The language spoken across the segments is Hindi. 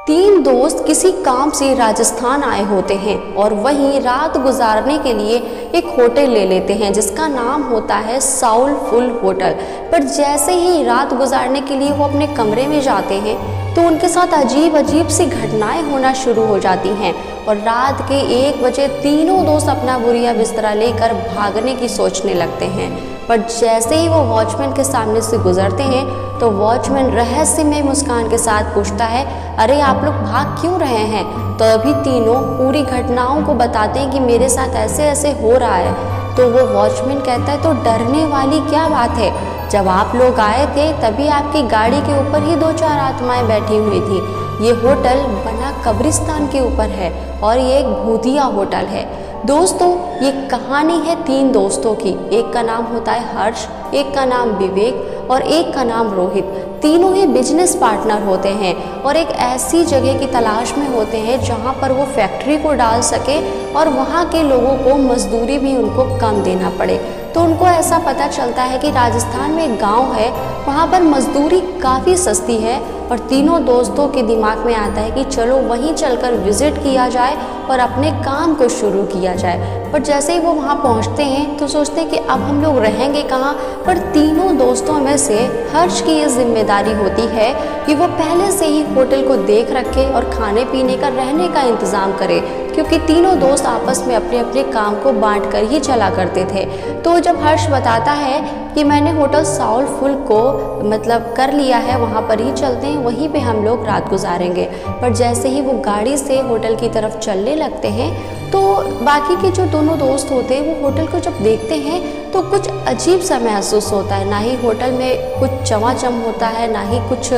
तीन दोस्त किसी काम से राजस्थान आए होते हैं और वहीं रात गुजारने के लिए एक होटल ले लेते हैं जिसका नाम होता है साउलफुल होटल। पर जैसे ही रात गुजारने के लिए वो अपने कमरे में जाते हैं तो उनके साथ अजीब अजीब सी घटनाएं होना शुरू हो जाती हैं और रात के 1 बजे तीनों दोस्त अपना बोरिया बिस्तरा लेकर भागने की सोचने लगते हैं। पर जैसे ही वो वॉचमैन के सामने से गुजरते हैं तो वॉचमैन रहस्यमय मुस्कान के साथ पूछता है, अरे आप लोग भाग क्यों रहे हैं? तो अभी तीनों पूरी घटनाओं को बताते हैं कि मेरे साथ ऐसे ऐसे हो रहा है। तो वो वॉचमैन कहता है, तो डरने वाली क्या बात है? जब आप लोग आए थे तभी आपकी गाड़ी के ऊपर ही 2-4 आत्माएं बैठी हुई थी। ये होटल बना कब्रिस्तान के ऊपर है और ये एक भूतिया होटल है। दोस्तों, ये कहानी है 3 दोस्तों की। एक का नाम होता है हर्ष, एक का नाम विवेक और एक का नाम रोहित। तीनों ही बिजनेस पार्टनर होते हैं और एक ऐसी जगह की तलाश में होते हैं जहां पर वो फैक्ट्री को डाल सके और वहां के लोगों को मजदूरी भी उनको कम देना पड़े। तो उनको ऐसा पता चलता है कि राजस्थान में एक गांव है, वहां पर मजदूरी काफ़ी सस्ती है और तीनों दोस्तों के दिमाग में आता है कि चलो वहीं चलकर विजिट किया जाए और अपने काम को शुरू किया जाए। पर जैसे ही वो वहाँ पहुँचते हैं तो सोचते हैं कि अब हम लोग रहेंगे कहाँ। पर तीनों दोस्तों में से हर्ष की ये जिम्मेदारी होती है कि वो पहले से ही होटल को देख रखे और खाने पीने का, रहने का इंतज़ाम करे, क्योंकि तीनों दोस्त आपस में अपने अपने काम को बांट कर ही चला करते थे। तो जब हर्ष बताता है कि मैंने होटल साउलफुल को कर लिया है, वहाँ पर ही चलते हैं, वहीं पे हम लोग रात गुजारेंगे। पर जैसे ही वो गाड़ी से होटल की तरफ चलने लगते हैं तो बाकी के जो दोनों दोस्त होते हैं वो होटल को जब देखते हैं तो कुछ अजीब सा महसूस होता है। ना ही होटल में कुछ चमाचम होता है, ना ही कुछ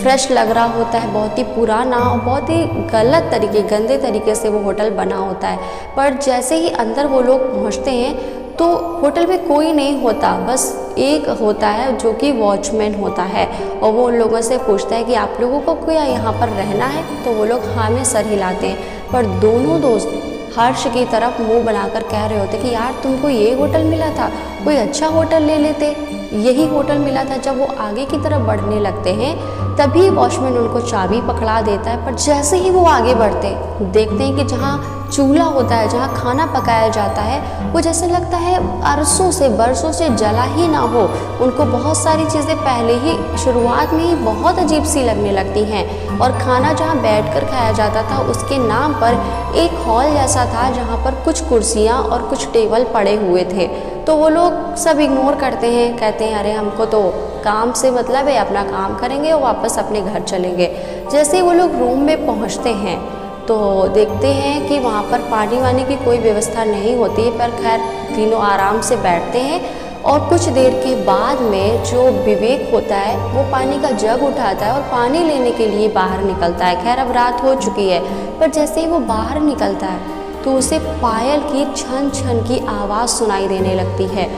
फ्रेश लग रहा होता है, बहुत ही पुराना और बहुत ही गलत तरीके, गंदे तरीके से वो होटल बना होता है। पर जैसे ही अंदर वो लोग पहुंचते हैं तो होटल में कोई नहीं होता, बस एक होता है जो कि वॉचमैन होता है और वो उन लोगों से पूछता है कि आप लोगों को क्या यहाँ पर रहना है? तो वो लोग हाँ में सर हिलाते हैं। पर दोनों दोस्त हर्ष की तरफ मुंह बनाकर कह रहे होते कि यार तुमको ये होटल मिला था, कोई अच्छा होटल ले लेते। यही होटल मिला था। जब वो आगे की तरफ बढ़ने लगते हैं तभी वॉचमैन उनको चाबी पकड़ा देता है। पर जैसे ही वो आगे बढ़ते देखते हैं कि जहाँ चूल्हा होता है, जहाँ खाना पकाया जाता है, वो जैसे लगता है अरसों से, बरसों से जला ही ना हो। उनको बहुत सारी चीज़ें पहले ही शुरुआत में ही बहुत अजीब सी लगने लगती हैं और खाना जहाँ बैठकर खाया जाता था उसके नाम पर एक हॉल जैसा था जहाँ पर कुछ कुर्सियाँ और कुछ टेबल पड़े हुए थे। तो वो लोग सब इग्नोर करते हैं, कहते हैं अरे हमको तो काम से मतलब है, अपना काम करेंगे और वापस अपने घर चलेंगे। जैसे ही वो लोग रूम में पहुँचते हैं तो देखते हैं कि वहाँ पर पानी वानी की कोई व्यवस्था नहीं होती है। पर खैर तीनों आराम से बैठते हैं और कुछ देर के बाद में जो विवेक होता है वो पानी का जग उठाता है और पानी लेने के लिए बाहर निकलता है। खैर अब रात हो चुकी है, पर जैसे ही वो बाहर निकलता है तो उसे पायल की छन छन की आवाज़ सुनाई देने लगती है।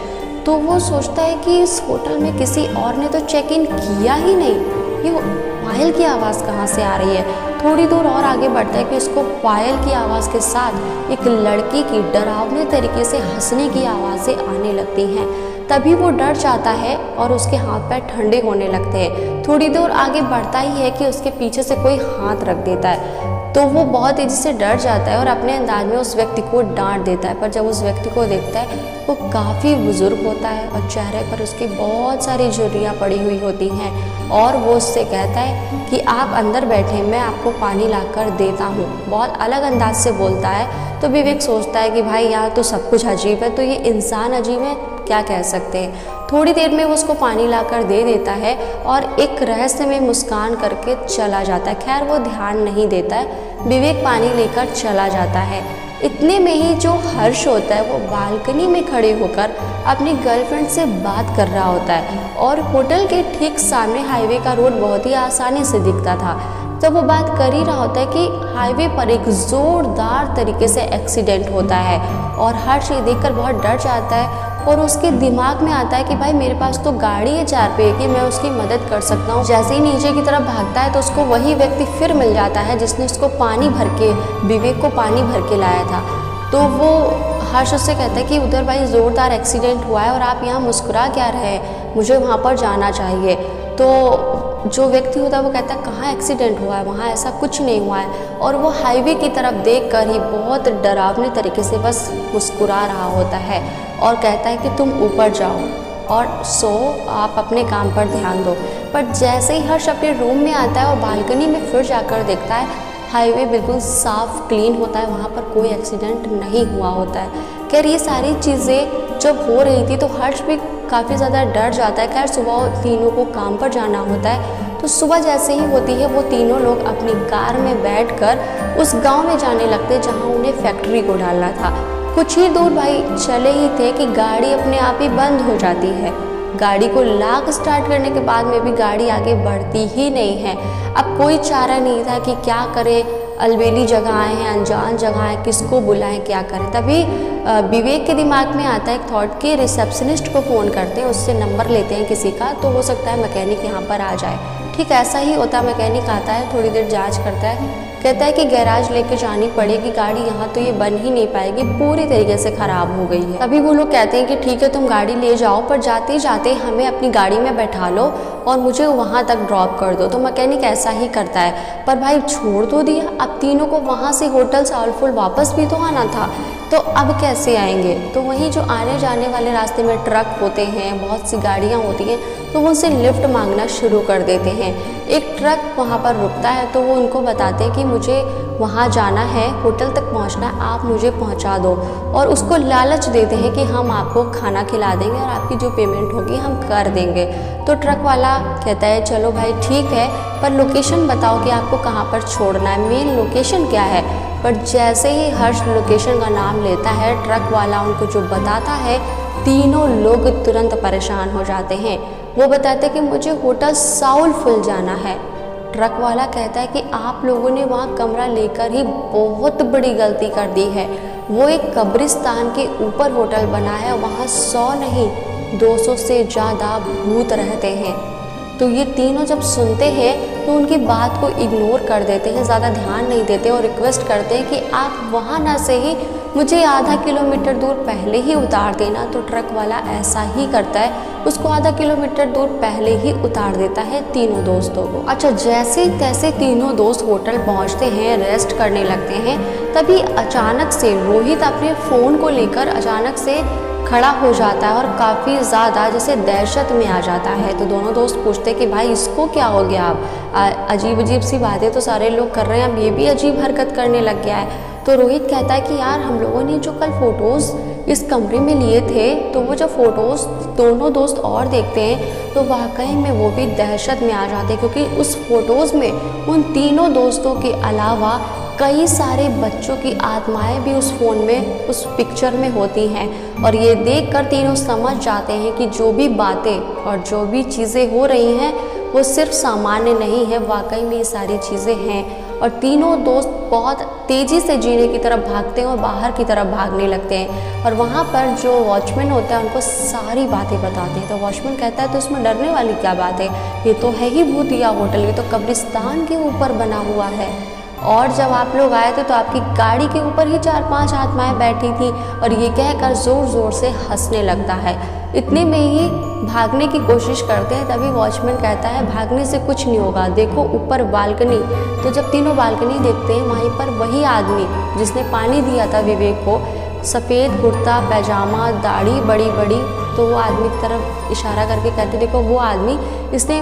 तो वो सोचता है कि इस होटल में किसी और ने तो चेक इन किया ही नहीं, ये पायल की आवाज़ कहाँ से आ रही है। थोड़ी दूर और आगे बढ़ता है कि इसको पायल की आवाज़ के साथ एक लड़की की डरावने तरीके से हंसने की आवाज़ें आने लगती हैं। तभी वो डर जाता है और उसके हाथ पैर ठंडे होने लगते हैं। थोड़ी दूर आगे बढ़ता ही है कि उसके पीछे से कोई हाथ रख देता है। तो वो बहुत तेज़ी से डर जाता है और अपने अंदाज में उस व्यक्ति को डांट देता है। पर जब उस व्यक्ति को देखता है वो काफ़ी बुजुर्ग होता है और चेहरे पर उसकी बहुत सारी झुर्रियाँ पड़ी हुई होती हैं और वो उससे कहता है कि आप अंदर बैठे, मैं आपको पानी लाकर देता हूँ। बहुत अलग अंदाज से बोलता है। तो विवेक सोचता है कि भाई यार तो सब कुछ अजीब है, तो ये इंसान अजीब है, क्या कह सकते हैं। थोड़ी देर में वो उसको पानी लाकर दे देता है और एक रहस्य में मुस्कान करके चला जाता है। खैर वो ध्यान नहीं देता है, विवेक पानी लेकर चला जाता है। इतने में ही जो हर्ष होता है वो बालकनी में खड़े होकर अपनी गर्लफ्रेंड से बात कर रहा होता है और होटल के ठीक सामने हाईवे का रोड बहुत ही आसानी से दिखता था। जब वो बात कर ही रहा होता है कि हाईवे पर एक ज़ोरदार तरीके से एक्सीडेंट होता है और हर्ष ये देखकर बहुत डर जाता है और उसके दिमाग में आता है कि भाई मेरे पास तो गाड़ी है 4 पहिए की, मैं उसकी मदद कर सकता हूँ। जैसे ही नीचे की तरफ भागता है तो उसको वही व्यक्ति फिर मिल जाता है जिसने उसको पानी भर के, विवेक को पानी भर के लाया था। तो वो हर्ष उससे कहता है कि उधर भाई ज़ोरदार एक्सीडेंट हुआ है और आप यहाँ मुस्कुरा क्या रहे हैं, मुझे वहाँ पर जाना चाहिए। तो जो व्यक्ति होता है वो कहता है कहाँ एक्सीडेंट हुआ है, वहाँ ऐसा कुछ नहीं हुआ है। और वो हाईवे की तरफ देखकर ही बहुत डरावने तरीके से बस मुस्कुरा रहा होता है और कहता है कि तुम ऊपर जाओ और सो आप अपने काम पर ध्यान दो। पर जैसे ही हर्ष अपने रूम में आता है और बालकनी में फिर जाकर देखता है, हाईवे बिल्कुल साफ क्लीन होता है, वहाँ पर कोई एक्सीडेंट नहीं हुआ होता है। खैर ये सारी चीज़ें जब हो रही थी तो हर्ष भी काफ़ी ज़्यादा डर जाता है। खैर सुबह तीनों को काम पर जाना होता है, तो सुबह जैसे ही होती है वो तीनों लोग अपनी कार में बैठकर उस गांव में जाने लगते हैं जहां उन्हें फैक्ट्री को डालना था। कुछ ही दूर भाई चले ही थे कि गाड़ी अपने आप ही बंद हो जाती है। गाड़ी को लॉक स्टार्ट करने के बाद में भी गाड़ी आगे बढ़ती ही नहीं है। अब कोई चारा नहीं था कि क्या करें, अलबेली जगह हैं, अनजान जगह है, किसको बुलाएं, क्या करें। तभी विवेक के दिमाग में आता है एक थॉट कि रिसेप्शनिस्ट को फ़ोन करते हैं, उससे नंबर लेते हैं किसी का, तो हो सकता है मैकेनिक यहाँ पर आ जाए। ठीक ऐसा ही होता है, मैकेनिक आता है, थोड़ी देर जांच करता है, कहता है कि गैराज लेके जानी पड़ेगी गाड़ी, यहाँ तो ये बन ही नहीं पाएगी, पूरी तरीके से ख़राब हो गई है। अभी वो लोग कहते हैं कि ठीक है तुम गाड़ी ले जाओ, पर जाते जाते हमें अपनी गाड़ी में बैठा लो और मुझे वहाँ तक ड्रॉप कर दो। तो मैकेनिक ऐसा ही करता है, पर भाई छोड़ तो दिया, अब तीनों को वहाँ से होटल साउलफुल वापस भी तो आना था, तो अब कैसे आएंगे। तो वहीं जो आने जाने वाले रास्ते में ट्रक होते हैं, बहुत सी गाड़ियाँ होती हैं, तो वो उनसे लिफ्ट मांगना शुरू कर देते हैं। एक ट्रक वहाँ पर रुकता है तो वो उनको बताते हैं कि मुझे वहाँ जाना है, होटल तक पहुँचना है, आप मुझे पहुँचा दो। और उसको लालच देते हैं कि हम आपको खाना खिला देंगे और आपकी जो पेमेंट होगी हम कर देंगे। तो ट्रक वाला कहता है चलो भाई ठीक है, पर लोकेशन बताओ कि आपको कहाँ पर छोड़ना है, मेन लोकेशन क्या है। पर जैसे ही हर्ष लोकेशन का नाम लेता है, ट्रक वाला उनको जो बताता है, तीनों लोग तुरंत परेशान हो जाते हैं। वो बताते हैं कि मुझे होटल साउलफुल जाना है। ट्रक वाला कहता है कि आप लोगों ने वहाँ कमरा लेकर ही बहुत बड़ी गलती कर दी है। वो एक कब्रिस्तान के ऊपर होटल बना है, वहाँ 100 नहीं 200 से ज़्यादा भूत रहते हैं। तो ये तीनों जब सुनते हैं तो उनकी बात को इग्नोर कर देते हैं, ज़्यादा ध्यान नहीं देते और रिक्वेस्ट करते हैं कि आप वहाँ ना से ही मुझे आधा किलोमीटर दूर पहले ही उतार देना। तो ट्रक वाला ऐसा ही करता है, उसको आधा किलोमीटर दूर पहले ही उतार देता है तीनों दोस्तों को। अच्छा, जैसे तैसे तीनों दोस्त होटल पहुँचते हैं, रेस्ट करने लगते हैं, तभी अचानक से रोहित अपने फ़ोन को लेकर अचानक से खड़ा हो जाता है और काफ़ी ज़्यादा जैसे दहशत में आ जाता है। तो दोनों दोस्त पूछते कि भाई इसको क्या हो गया, अब अजीब अजीब सी बातें तो सारे लोग कर रहे हैं, अब ये भी अजीब हरकत करने लग गया है। तो रोहित कहता है कि यार हम लोगों ने जो कल फ़ोटोज़ इस कमरे में लिए थे, तो वो जब फ़ोटोज़ दोनों दोस्त और देखते हैं तो वाकई में वो भी दहशत में आ जाते हैं, क्योंकि उस फ़ोटोज़ में उन तीनों दोस्तों के अलावा कई सारे बच्चों की आत्माएं भी उस फ़ोन में, उस पिक्चर में होती हैं। और ये देखकर तीनों समझ जाते हैं कि जो भी बातें और जो भी चीज़ें हो रही हैं वो सिर्फ सामान्य नहीं है, वाकई में ये सारी चीज़ें हैं। और तीनों दोस्त बहुत तेज़ी से जीने की तरफ भागते हैं और बाहर की तरफ भागने लगते हैं। और वहाँ पर जो वॉचमैन होता है उनको सारी बातें बताते हैं। तो वॉचमैन कहता है तो इसमें डरने वाली क्या बात है, ये तो है ही भूतिया होटल, ये तो कब्रिस्तान के ऊपर बना हुआ है। और जब आप लोग आए थे तो आपकी गाड़ी के ऊपर ही 4-5 आत्माएं बैठी थी। और ये कहकर ज़ोर ज़ोर से हंसने लगता है। इतने में ही भागने की कोशिश करते हैं, तभी वॉचमैन कहता है भागने से कुछ नहीं होगा, देखो ऊपर बालकनी। तो जब तीनों बालकनी देखते हैं, वहीं पर वही आदमी जिसने पानी दिया था विवेक को, सफ़ेद कुर्ता पैजामा, दाढ़ी बड़ी बड़ी, तो वो आदमी की तरफ इशारा करके कहते देखो वो आदमी, इसने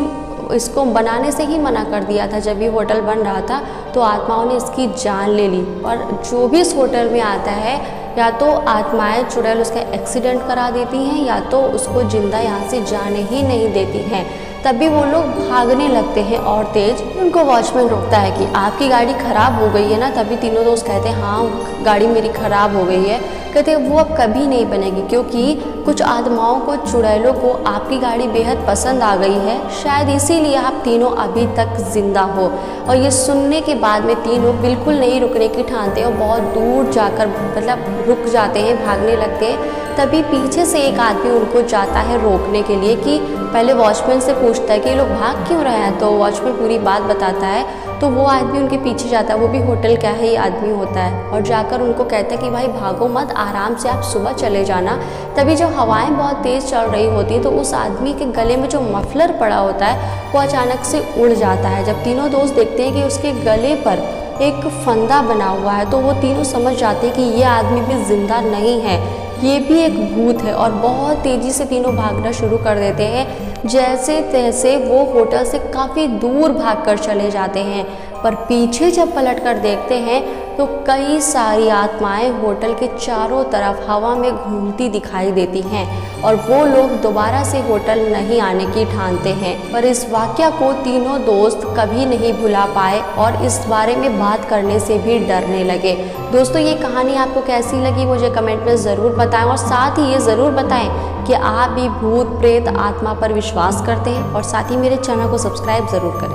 इसको बनाने से ही मना कर दिया था। जब ये होटल बन रहा था तो आत्माओं ने इसकी जान ले ली। और जो भी इस होटल में आता है, या तो आत्माएं चुड़ैल उसका एक्सीडेंट करा देती हैं, या तो उसको जिंदा यहाँ से जाने ही नहीं देती हैं। तभी वो लोग भागने लगते हैं और तेज। उनको वॉचमैन रोकता है कि आपकी गाड़ी ख़राब हो गई है ना। तभी तीनों दोस्त कहते हैं हाँ गाड़ी मेरी ख़राब हो गई है। कहते हैं वो अब कभी नहीं बनेगी, क्योंकि कुछ आत्माओं को, चुड़ैलों को आपकी गाड़ी बेहद पसंद आ गई है, शायद इसीलिए आप तीनों अभी तक जिंदा हो। और ये सुनने के बाद में तीनों बिल्कुल नहीं रुकने की ठानते और बहुत दूर जाकर मतलब रुक जाते हैं, भागने लगते हैं। तभी पीछे से एक आदमी उनको जाता है रोकने के लिए, कि पहले वॉचमैन से पूछता है कि ये लोग भाग क्यों रहे हैं। तो वॉचमैन पूरी बात बताता है तो वो आदमी उनके पीछे जाता है, वो भी होटल क्या ही आदमी होता है, और जाकर उनको कहता है कि भाई भागो मत, आराम से आप सुबह चले जाना। तभी जब हवाएं बहुत तेज़ चल रही होती हैं तो उस आदमी के गले में जो मफलर पड़ा होता है वो अचानक से उड़ जाता है। जब तीनों दोस्त देखते हैं कि उसके गले पर एक फंदा बना हुआ है तो वो तीनों समझ जाते हैं कि ये आदमी भी जिंदा नहीं है, ये भी एक भूत है, और बहुत तेज़ी से तीनों भागना शुरू कर देते हैं। जैसे तैसे वो होटल से काफ़ी दूर भागकर चले जाते हैं, पर पीछे जब पलट कर देखते हैं तो कई सारी आत्माएं होटल के चारों तरफ हवा में घूमती दिखाई देती हैं, और वो लोग दोबारा से होटल नहीं आने की ठानते हैं। पर इस वाक़या को तीनों दोस्त कभी नहीं भुला पाए और इस बारे में बात करने से भी डरने लगे। दोस्तों, ये कहानी आपको कैसी लगी मुझे कमेंट में ज़रूर बताएं, और साथ ही ये ज़रूर बताएं कि आप भी भूत प्रेत आत्मा पर विश्वास करते हैं, और साथ ही मेरे चैनल को सब्सक्राइब ज़रूर करें।